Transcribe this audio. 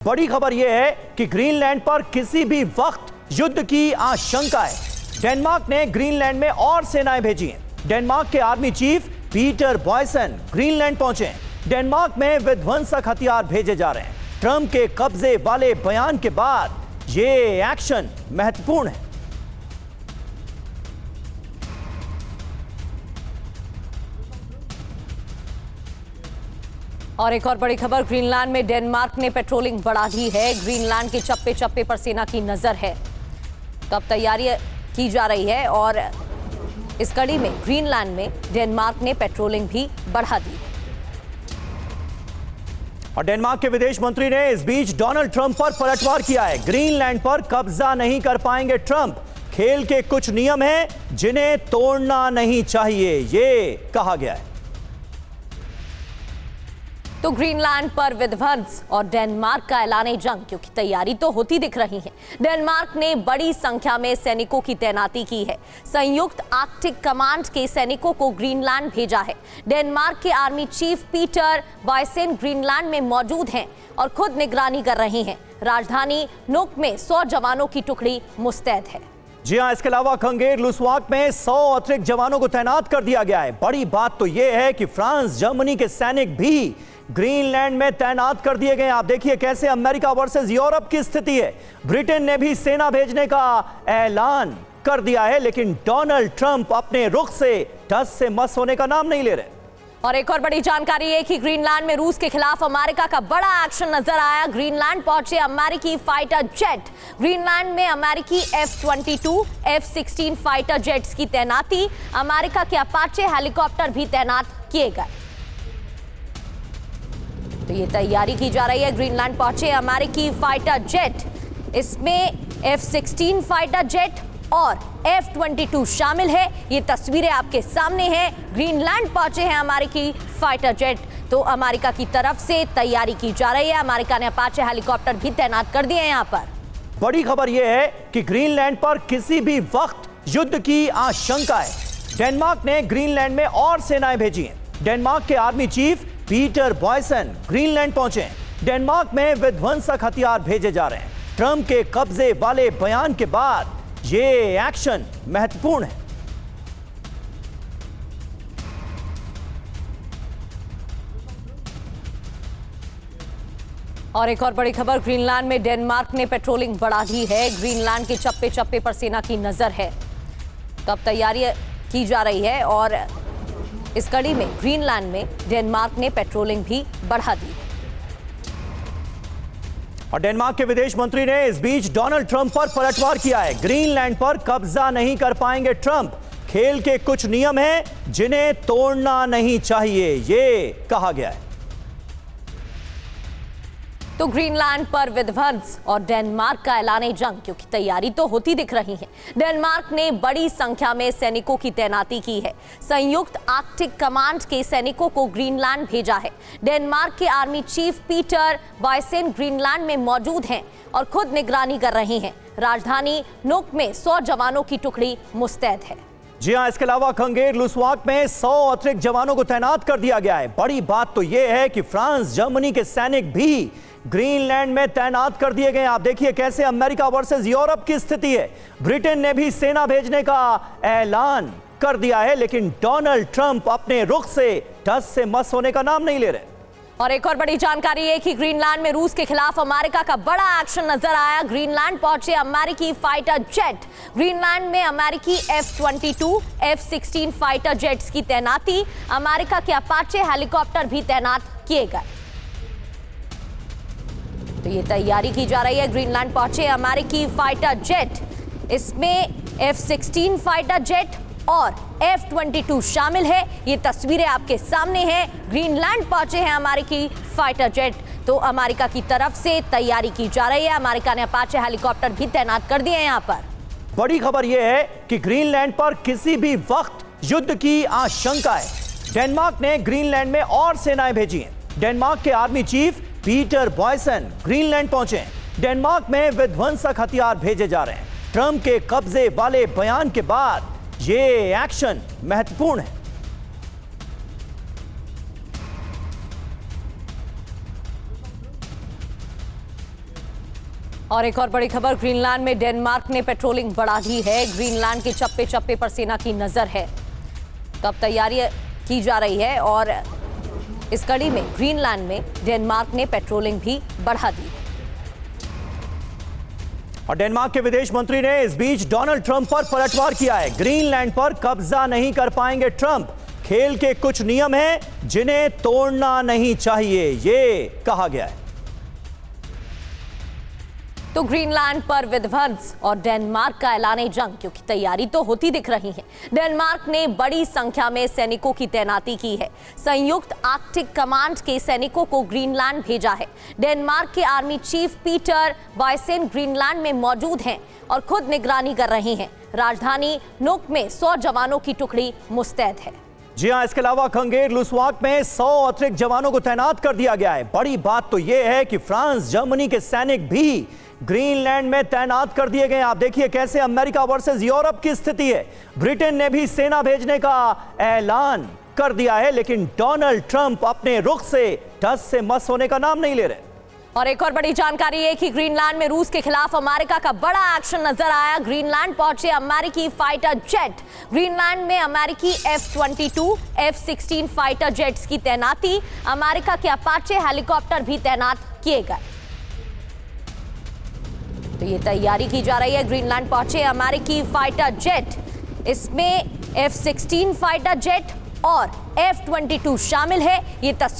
बड़ी खबर यह है कि ग्रीनलैंड पर किसी भी वक्त युद्ध की आशंका है। डेनमार्क ने ग्रीनलैंड में और सेनाएं भेजी हैं। डेनमार्क के army chief Peter Boisson Greenland पहुंचे हैं। डेनमार्क में विध्वंसक हथियार भेजे जा रहे हैं। ट्रंप के कब्जे वाले बयान के बाद यह एक्शन महत्वपूर्ण है। और एक और बड़ी खबर, ग्रीनलैंड में डेनमार्क ने पेट्रोलिंग बढ़ा दी है। ग्रीनलैंड के चप्पे चप्पे पर सेना की नजर है, तो अब तैयारी की जा रही है और इस कड़ी में ग्रीनलैंड में डेनमार्क ने पेट्रोलिंग भी बढ़ा दी है। और डेनमार्क के विदेश मंत्री ने इस बीच डोनाल्ड ट्रंप पर पलटवार किया है। ग्रीनलैंड पर कब्जा नहीं कर पाएंगे ट्रंप। खेल के कुछ नियम हैं जिन्हें तोड़ना नहीं चाहिए, ये कहा गया है। तो ग्रीनलैंड पर विध्वंस और डेनमार्क का ऐलान जंग, क्योंकि तैयारी तो होती दिख रही है। डेनमार्क ने बड़ी संख्या में सैनिकों की तैनाती की है। संयुक्त आर्कटिक कमांड के सैनिकों को ग्रीनलैंड भेजा है। डेनमार्क के army chief Peter Boisson Greenland में मौजूद हैं और खुद निगरानी कर रहे हैं। राजधानी नुक में 100 जवानों की टुकड़ी मुस्तैद है। जी हां, इसके अलावा खंगेर लुसवाक में 100 अतिरिक्त जवानों को तैनात कर दिया गया है। बड़ी बात तो यह है कि फ्रांस, जर्मनी के सैनिक भी ग्रीनलैंड में तैनात कर दिए गए। आप देखिए कैसे अमेरिका वर्सेस यूरोप की स्थिति है। ब्रिटेन ने भी सेना भेजने का ऐलान कर दिया है, लेकिन डोनाल्ड ट्रंप अपने रुख से टस से मस होने का नाम नहीं ले रहे। और एक और बड़ी जानकारी है कि ग्रीनलैंड में रूस के खिलाफ अमेरिका का बड़ा एक्शन नजर आया। ग्रीनलैंड पहुंचे अमेरिकी फाइटर जेट। ग्रीनलैंड में अमेरिकी F-22, F-16 फाइटर जेट्स की तैनाती, अमेरिका के अपाचे हेलीकॉप्टर भी तैनात किए गए। तो ये तैयारी की जा रही है। ग्रीनलैंड पहुंचे अमेरिकी फाइटर जेट, इसमें F-16 फाइटर जेट और F-22 शामिल है। ये तस्वीरें आपके सामने हैं। ग्रीनलैंड पहुंचे हैं अमेरिकी फाइटर जेट, तो अमेरिका की तरफ से तैयारी की जा रही है। अमेरिका ने अपाचे हेलीकॉप्टर भी तैनात कर दिए हैं यहां पर। बड़ी खबर यह है कि ग्रीनलैंड पर किसी भी वक्त युद्ध की आशंका है। डेनमार्क ने ग्रीनलैंड में और सेनाएं भेजी हैं। डेनमार्क के army chief Peter Boisson Greenland पहुंचे हैं। डेनमार्क में विध्वंसक हथियार भेजे जा रहे हैं। ट्रंप के कब्जे वाले बयान के बाद यह एक्शन महत्वपूर्ण है। और एक और बड़ी खबर, ग्रीनलैंड में डेनमार्क ने पेट्रोलिंग बढ़ा दी है। ग्रीनलैंड के चप्पे चप्पे पर सेना की नजर है, तो अब तैयारी की जा रही है और इस कड़ी में ग्रीनलैंड में डेनमार्क ने पेट्रोलिंग भी बढ़ा दी है। और डेनमार्क के विदेश मंत्री ने इस बीच डोनाल्ड ट्रंप पर पलटवार किया है। ग्रीनलैंड पर कब्जा नहीं कर पाएंगे ट्रंप। खेल के कुछ नियम हैं जिन्हें तोड़ना नहीं चाहिए, ये कहा गया है। तो ग्रीनलैंड पर विध्वंस और डेनमार्क का ऐलान जंग, क्योंकि तैयारी तो होती दिख रही है। डेनमार्क ने बड़ी संख्या में सैनिकों की तैनाती की है। संयुक्त आर्कटिक कमांड के सैनिकों को ग्रीनलैंड भेजा है। डेनमार्क के army chief Peter Boisson Greenland में मौजूद हैं और खुद निगरानी कर रहे हैं। राजधानी नुक में 100 जवानों की टुकड़ी मुस्तैद है। जी हां, इसके अलावा खंगेर लुसवाक में 100 अतिरिक्त जवानों को तैनात कर दिया गया है। बड़ी बात तो यह है कि फ्रांस, जर्मनी के सैनिक भी ग्रीनलैंड में तैनात कर दिए गए। आप देखिए कैसे अमेरिका वर्सेस यूरोप की स्थिति है। ब्रिटेन ने भी सेना भेजने का ऐलान कर दिया है, लेकिन डोनाल्ड ट्रंप अपने रुख से टस से मस होने का नाम नहीं ले रहे। और एक और बड़ी जानकारी है कि ग्रीनलैंड में रूस के खिलाफ अमेरिका का बड़ा एक्शन नजर आया। ग्रीनलैंड पहुंचे अमेरिकी फाइटर जेट। ग्रीनलैंड में अमेरिकी F-22, F-16 फाइटर जेट्स की तैनाती, अमेरिका के अपाचे हेलीकॉप्टर भी तैनात किए गए। तो ये तैयारी की जा रही है। ग्रीनलैंड पहुंचे अमेरिकी फाइटर जेट, इसमें F-16 फाइटर जेट और F-22 शामिल है। ये तस्वीरें आपके सामने हैं। ग्रीनलैंड पहुंचे हैं अमेरिकी फाइटर जेट, तो अमेरिका की तरफ से तैयारी की जा रही है। अमेरिका ने अपाचे हेलीकॉप्टर भी तैनात कर दिए हैं यहां पर। बड़ी खबर यह है कि ग्रीनलैंड पर किसी भी वक्त युद्ध की आशंका है। डेनमार्क ने ग्रीनलैंड में और सेनाएं भेजी हैं। डेनमार्क के army chief Peter Boisson Greenland पहुंचे हैं। डेनमार्क में विध्वंसक हथियार भेजे जा रहे हैं। ट्रंप के कब्जे वाले बयान के बाद यह एक्शन महत्वपूर्ण है। और एक और बड़ी खबर, ग्रीनलैंड में डेनमार्क ने पेट्रोलिंग बढ़ा दी है। ग्रीनलैंड के चप्पे चप्पे पर सेना की नजर है, तो अब तैयारी की जा रही है और इस कड़ी में ग्रीनलैंड में डेनमार्क ने पेट्रोलिंग भी बढ़ा दी है। और डेनमार्क के विदेश मंत्री ने इस बीच डोनाल्ड ट्रंप पर पलटवार किया है। ग्रीनलैंड पर कब्जा नहीं कर पाएंगे ट्रंप, खेल के कुछ नियम हैं जिन्हें तोड़ना नहीं चाहिए, ये कहा गया है। तो ग्रीनलैंड पर विध्वंस और डेनमार्क का ऐलान जंग, क्योंकि तैयारी तो होती दिख रही है। डेनमार्क ने बड़ी संख्या में सैनिकों की तैनाती की है। संयुक्त आर्कटिक कमांड के सैनिकों को ग्रीनलैंड भेजा है। डेनमार्क के आर्मी चीफ पीटर वाइसेन ग्रीनलैंड में मौजूद हैं और खुद निगरानी कर रहे हैं। राजधानी नूक में 100 जवानों की टुकड़ी मुस्तैद है। जी हां, इसके अलावा खंगेर लुस्वाक में 100 अतिरिक्त जवानों को तैनात कर दिया गया है। बड़ी बात तो यह है कि फ्रांस जर्मनी के सैनिक भी ग्रीनलैंड में तैनात कर दिए गए। आप देखिए कैसे अमेरिका वर्सेस यूरोप की स्थिति है। ब्रिटेन ने भी सेना भेजने का ऐलान कर दिया है, लेकिन डोनाल्ड ट्रंप अपने रुख से टस से मस होने का नाम नहीं ले रहे। और एक और बड़ी जानकारी है कि ग्रीनलैंड में रूस के खिलाफ अमेरिका का बड़ा एक्शन नजर आया। ग्रीनलैंड पहुंचे अमेरिकी फाइटर जेट। ग्रीनलैंड में अमेरिकी F-22, F-16 फाइटर जेट्स की तैनाती, अमेरिका के अपाचे हेलीकॉप्टर भी तैनात किए गए। तो ये तैयारी की जा रही है। ग्रीनलैंड पहुंचे अमेरिकी फाइटर जेट, इसमें F-16 फाइटर जेट और F-22 शामिल है। ये तस्वीर